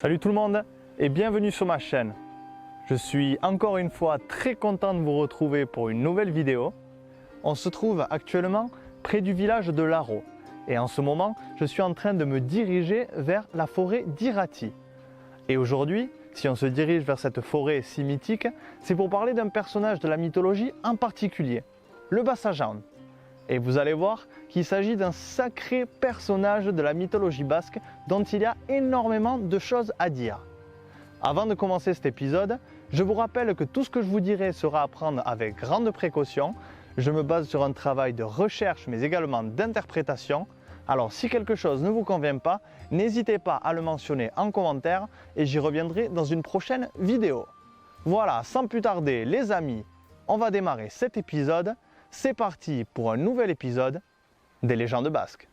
Salut tout le monde et bienvenue sur ma chaîne. Je suis encore une fois très content de vous retrouver pour une nouvelle vidéo. On se trouve actuellement près du village de Laro et en ce moment je suis en train de me diriger vers la forêt d'Irati. Et aujourd'hui, si on se dirige vers cette forêt si mythique, c'est pour parler d'un personnage de la mythologie en particulier, le Bassajaun. Et vous allez voir qu'il s'agit d'un sacré personnage de la mythologie basque dont il y a énormément de choses à dire. Avant de commencer cet épisode, je vous rappelle que tout ce que je vous dirai sera à prendre avec grande précaution. Je me base sur un travail de recherche mais également d'interprétation. Alors si quelque chose ne vous convient pas, n'hésitez pas à le mentionner en commentaire et j'y reviendrai dans une prochaine vidéo. Voilà, sans plus tarder les amis, on va démarrer cet épisode. C'est parti pour un nouvel épisode des légendes basques.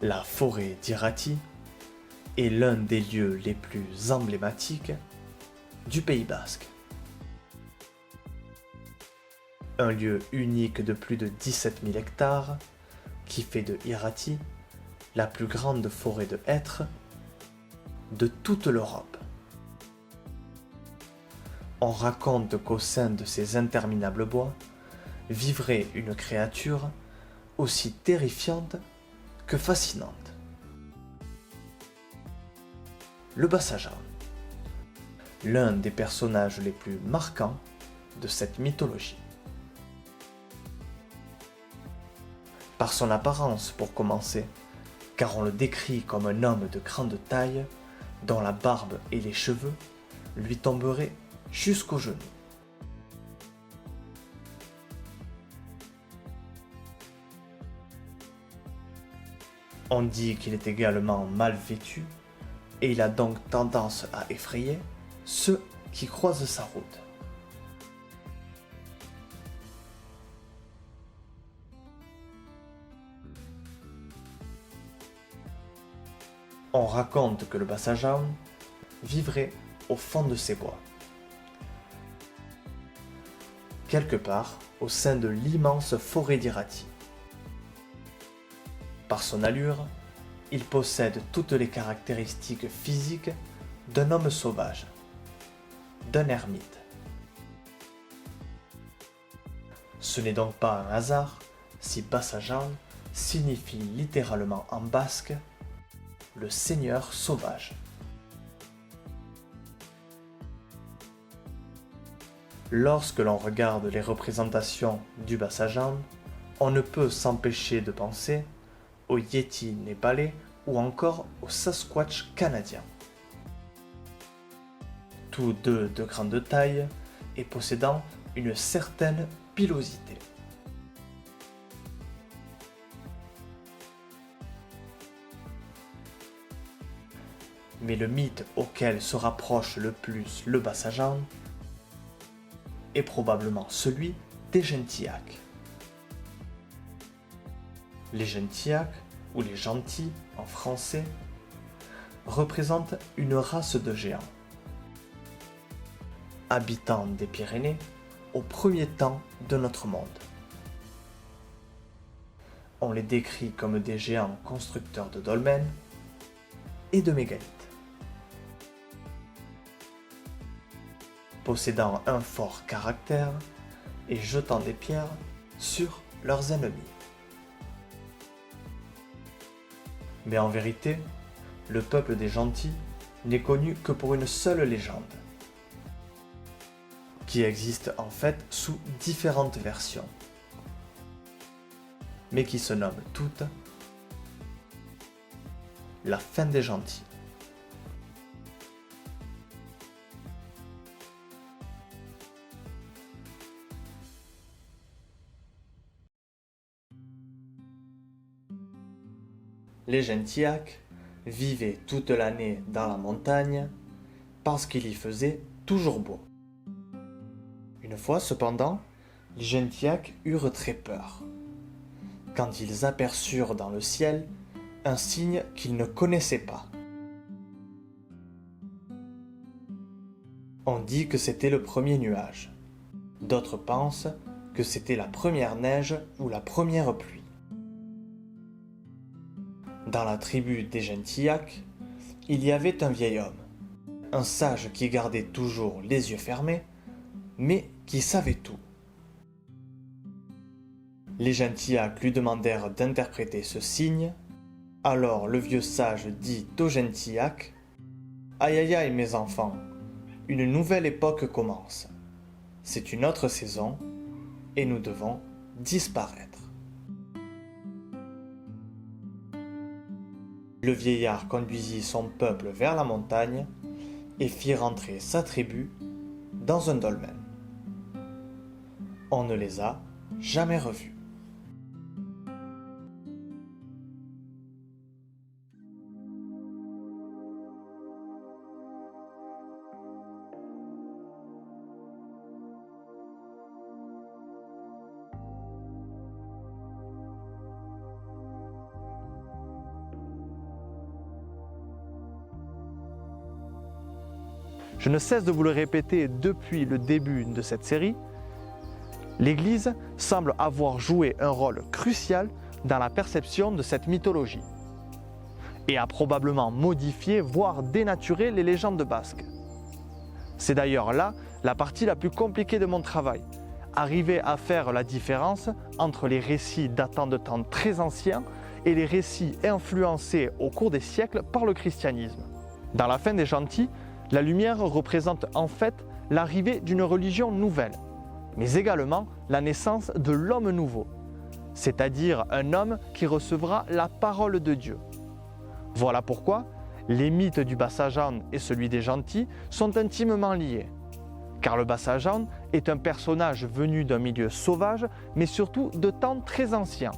La forêt d'Irati est l'un des lieux les plus emblématiques du Pays basque. Un lieu unique de plus de 17 000 hectares qui fait de Irati la plus grande forêt de hêtres de toute l'Europe. On raconte qu'au sein de ces interminables bois vivrait une créature aussi terrifiante que fascinante. Le Bassajaun, l'un des personnages les plus marquants de cette mythologie. Par son apparence pour commencer, car on le décrit comme un homme de grande taille dont la barbe et les cheveux lui tomberaient jusqu'aux genoux. On dit qu'il est également mal vêtu et il a donc tendance à effrayer ceux qui croisent sa route. On raconte que le Bassajaun vivrait au fond de ces bois, quelque part au sein de l'immense forêt d'Irati. Par son allure, il possède toutes les caractéristiques physiques d'un homme sauvage, d'un ermite. Ce n'est donc pas un hasard si Bassajaun signifie littéralement en basque le seigneur sauvage. Lorsque l'on regarde les représentations du Bassajaun, on ne peut s'empêcher de penser au Yéti népalais ou encore au Sasquatch canadien. Tous deux de grande taille et possédant une certaine pilosité. Mais le mythe auquel se rapproche le plus le Bassajaun est probablement celui des Gentiaques. Les Gentiaques, ou les gentils en français, représentent une race de géants. Habitants des Pyrénées au premier temps de notre monde. On les décrit comme des géants constructeurs de dolmens et de mégalithes. Possédant un fort caractère et jetant des pierres sur leurs ennemis. Mais en vérité, le peuple des gentils n'est connu que pour une seule légende, qui existe en fait sous différentes versions. mais qui se nomment toutes la fin des gentils. Les Gentiaques vivaient toute l'année dans la montagne parce qu'il y faisait toujours beau. Une fois cependant, les Gentiaques eurent très peur quand ils aperçurent dans le ciel un signe qu'ils ne connaissaient pas. On dit que c'était le premier nuage. D'autres pensent que c'était la première neige ou la première pluie. Dans la tribu des Gentiaques, il y avait un vieil homme, un sage qui gardait toujours les yeux fermés, mais qui savait tout. Les Gentiaques lui demandèrent d'interpréter ce signe. Alors le vieux sage dit aux Gentiaques : « Aïe aïe aïe mes enfants, une nouvelle époque commence. C'est une autre saison et nous devons disparaître. » Le vieillard conduisit son peuple vers la montagne et fit rentrer sa tribu dans un dolmen. On ne les a jamais revus. Je ne cesse de vous le répéter depuis le début de cette série, l'Église semble avoir joué un rôle crucial dans la perception de cette mythologie et a probablement modifié, voire dénaturé les légendes basques. C'est d'ailleurs là la partie la plus compliquée de mon travail, arriver à faire la différence entre les récits datant de temps très anciens et les récits influencés au cours des siècles par le christianisme. Dans la fin des Gentils, la lumière représente en fait l'arrivée d'une religion nouvelle, mais également la naissance de l'homme nouveau, c'est-à-dire un homme qui recevra la parole de Dieu. Voilà pourquoi les mythes du Bas-Sajan et celui des Gentils sont intimement liés, car le Bas-Sajan est un personnage venu d'un milieu sauvage, mais surtout de temps très ancien.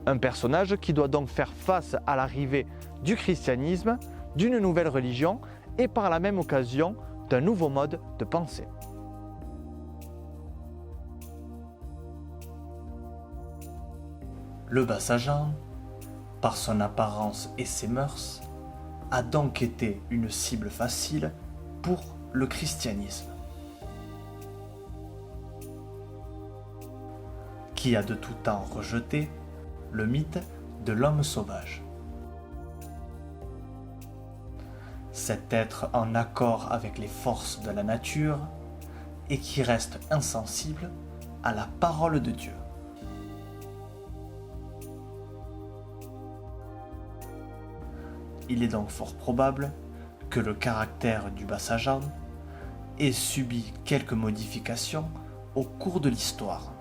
Un personnage qui doit donc faire face à l'arrivée du christianisme, d'une nouvelle religion, et par la même occasion d'un nouveau mode de pensée. Le Bas-Sajan, par son apparence et ses mœurs, a donc été une cible facile pour le christianisme, qui a de tout temps rejeté le mythe de l'homme sauvage. Cet être en accord avec les forces de la nature et qui reste insensible à la parole de Dieu. Il est donc fort probable que le caractère du Bas-Sajan ait subi quelques modifications au cours de l'histoire.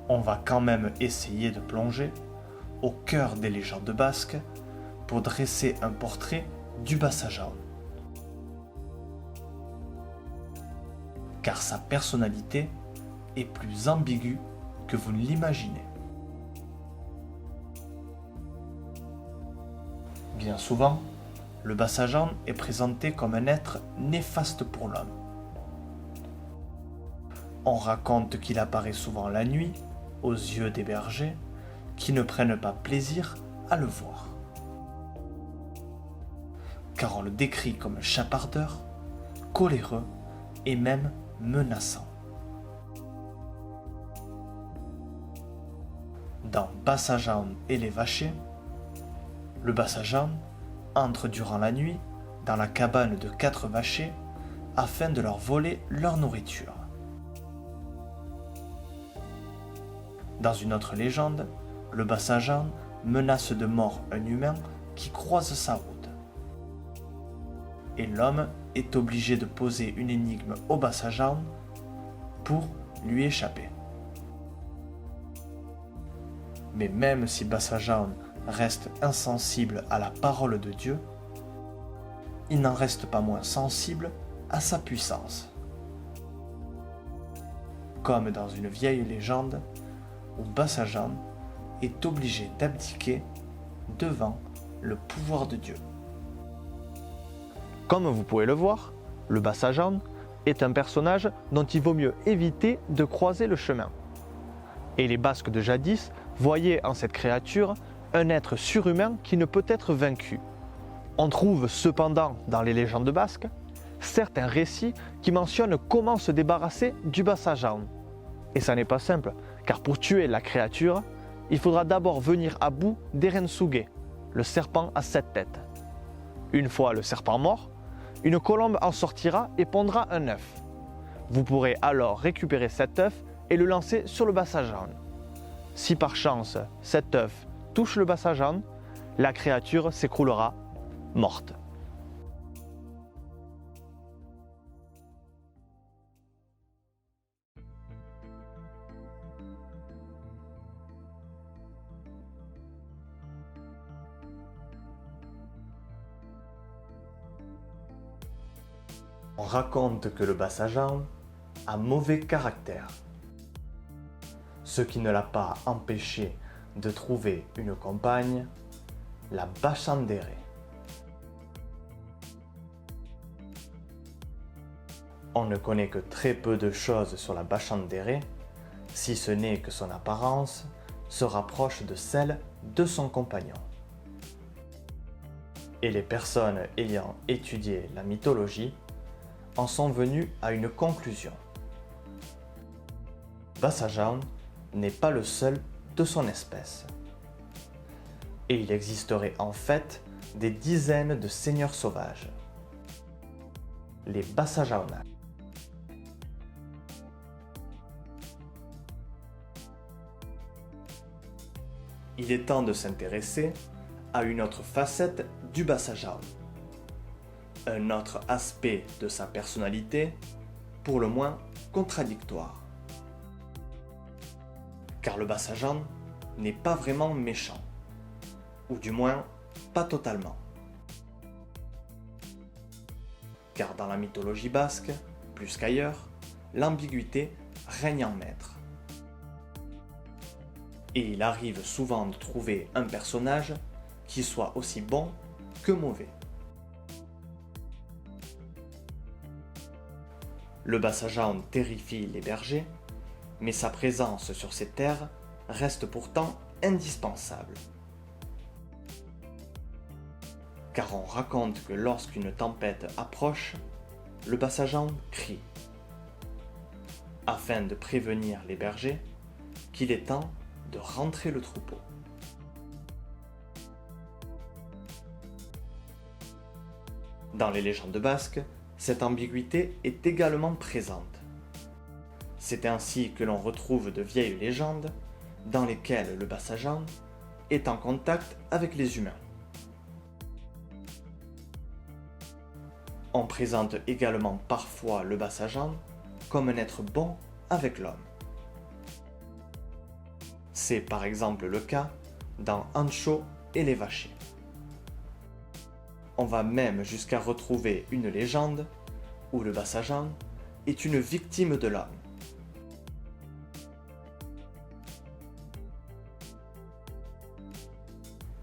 On va quand même essayer de plonger au cœur des légendes basques pour dresser un portrait du Bas-Sajan. Car sa personnalité est plus ambiguë que vous ne l'imaginez. Bien souvent, le Bas-Sajan est présenté comme un être néfaste pour l'homme. On raconte qu'il apparaît souvent la nuit, aux yeux des bergers, qui ne prennent pas plaisir à le voir. Car on le décrit comme chapardeur, coléreux et même menaçant. Dans Bas-Sajan et les Vachers, le Bas-Sajan entre durant la nuit dans la cabane de 4 vachers afin de leur voler leur nourriture. Dans une autre légende, le Bas-Sajan menace de mort un humain qui croise sa route. Et l'homme est obligé de poser une énigme au Bas-Sajan pour lui échapper. Mais même si Bassajaun reste insensible à la parole de Dieu, il n'en reste pas moins sensible à sa puissance. Comme dans une vieille légende où Bassajaun est obligé d'abdiquer devant le pouvoir de Dieu. Comme vous pouvez le voir, le Bassajaun est un personnage dont il vaut mieux éviter de croiser le chemin. Et les Basques de jadis voyaient en cette créature un être surhumain qui ne peut être vaincu. On trouve cependant dans les légendes basques certains récits qui mentionnent comment se débarrasser du Bassajaun. Et ça n'est pas simple, car pour tuer la créature, il faudra d'abord venir à bout d'Erensuge, le serpent à 7 têtes. Une fois le serpent mort, une colombe en sortira et pondra un œuf. Vous pourrez alors récupérer cet œuf et le lancer sur le Bassajaun. Si par chance cet œuf touche le Bassajaun, la créature s'écroulera morte. On raconte que le Bassajaun a mauvais caractère, ce qui ne l'a pas empêché de trouver une compagne, la Bachandéré. On ne connaît que très peu de choses sur la Bachandéré, si ce n'est que son apparence se rapproche de celle de son compagnon. Et les personnes ayant étudié la mythologie en sont venues à une conclusion. Bassajaun n'est pas le seul de son espèce. Et il existerait en fait des dizaines de seigneurs sauvages, les Bassajaunach. Il est temps de s'intéresser à une autre facette du Bassajaun, un autre aspect de sa personnalité, pour le moins contradictoire. Car le Bassajaun n'est pas vraiment méchant, ou du moins pas totalement. Car dans la mythologie basque, plus qu'ailleurs, l'ambiguïté règne en maître. Et il arrive souvent de trouver un personnage qui soit aussi bon que mauvais. Le Bassajaun terrifie les bergers, mais sa présence sur ces terres reste pourtant indispensable. Car on raconte que lorsqu'une tempête approche, le Bassajaun crie, afin de prévenir les bergers qu'il est temps de rentrer le troupeau. Dans les légendes basques, cette ambiguïté est également présente. C'est ainsi que l'on retrouve de vieilles légendes dans lesquelles le Bassajaun est en contact avec les humains. On présente également parfois le Bassajaun comme un être bon avec l'homme. C'est par exemple le cas dans Ancho et les Vachers. On va même jusqu'à retrouver une légende où le Bassajaun est une victime de l'homme.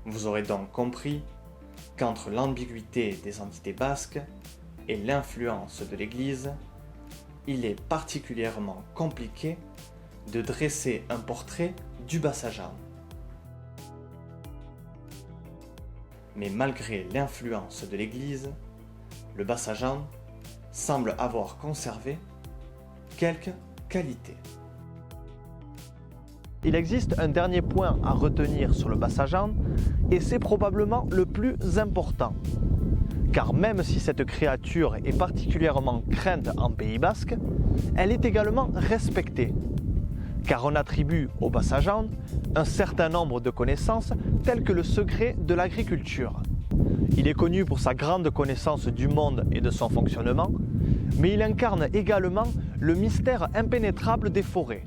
Vous aurez donc compris qu'entre l'ambiguïté des entités basques et l'influence de l'Église, il est particulièrement compliqué de dresser un portrait du Bassajaun. Mais malgré l'influence de l'Église, le Bassajaun semble avoir conservé quelques qualités. Il existe un dernier point à retenir sur le Bassajaun, et c'est probablement le plus important. Car même si cette créature est particulièrement crainte en Pays Basque, elle est également respectée. Car on attribue au Bassajaun un certain nombre de connaissances telles que le secret de l'agriculture. Il est connu pour sa grande connaissance du monde et de son fonctionnement, mais il incarne également le mystère impénétrable des forêts.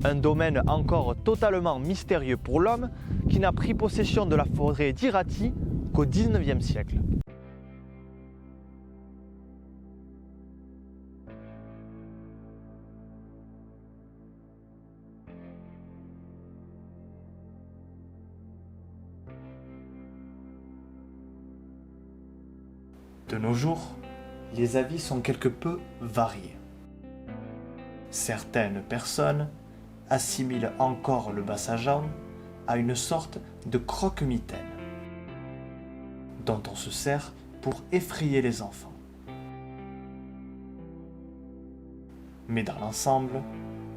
Un domaine encore totalement mystérieux pour l'homme qui n'a pris possession de la forêt d'Irati qu'au XIXe siècle. De nos jours, les avis sont quelque peu variés. Certaines personnes assimilent encore le Bassajan à une sorte de croque-mitaine dont on se sert pour effrayer les enfants. Mais dans l'ensemble,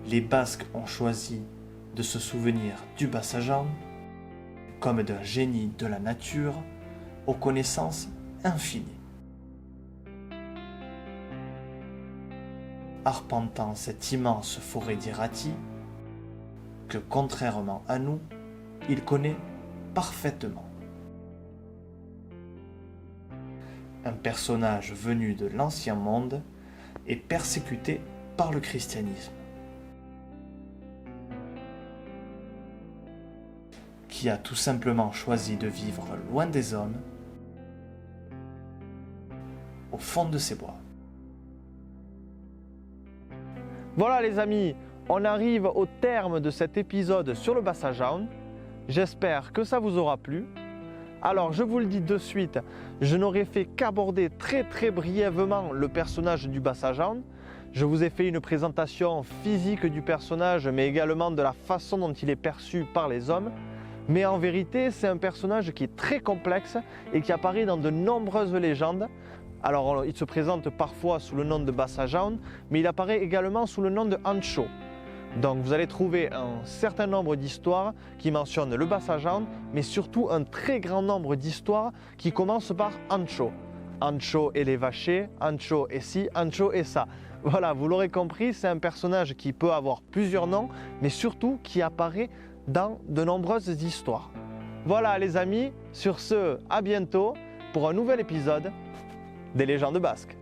les Basques ont choisi de se souvenir du Bassajan comme d'un génie de la nature aux connaissances infinies. Arpentant cette immense forêt d'Irati, que contrairement à nous, il connaît parfaitement. Un personnage venu de l'ancien monde et persécuté par le christianisme, qui a tout simplement choisi de vivre loin des hommes, au fond de ces bois. Voilà les amis, on arrive au terme de cet épisode sur le Bassajan. J'espère que ça vous aura plu. Alors je vous le dis de suite, je n'aurai fait qu'aborder très brièvement le personnage du Bassajan. Je vous ai fait une présentation physique du personnage, mais également de la façon dont il est perçu par les hommes. Mais en vérité, c'est un personnage qui est très complexe et qui apparaît dans de nombreuses légendes. Alors, il se présente parfois sous le nom de Bassajan, mais il apparaît également sous le nom de Ancho. Donc, vous allez trouver un certain nombre d'histoires qui mentionnent le Bassajan, mais surtout un très grand nombre d'histoires qui commencent par Ancho. Ancho et les vachers, Ancho et ci, Ancho et ça. Voilà, vous l'aurez compris, c'est un personnage qui peut avoir plusieurs noms, mais surtout qui apparaît dans de nombreuses histoires. Voilà les amis, sur ce, à bientôt pour un nouvel épisode des légendes basques.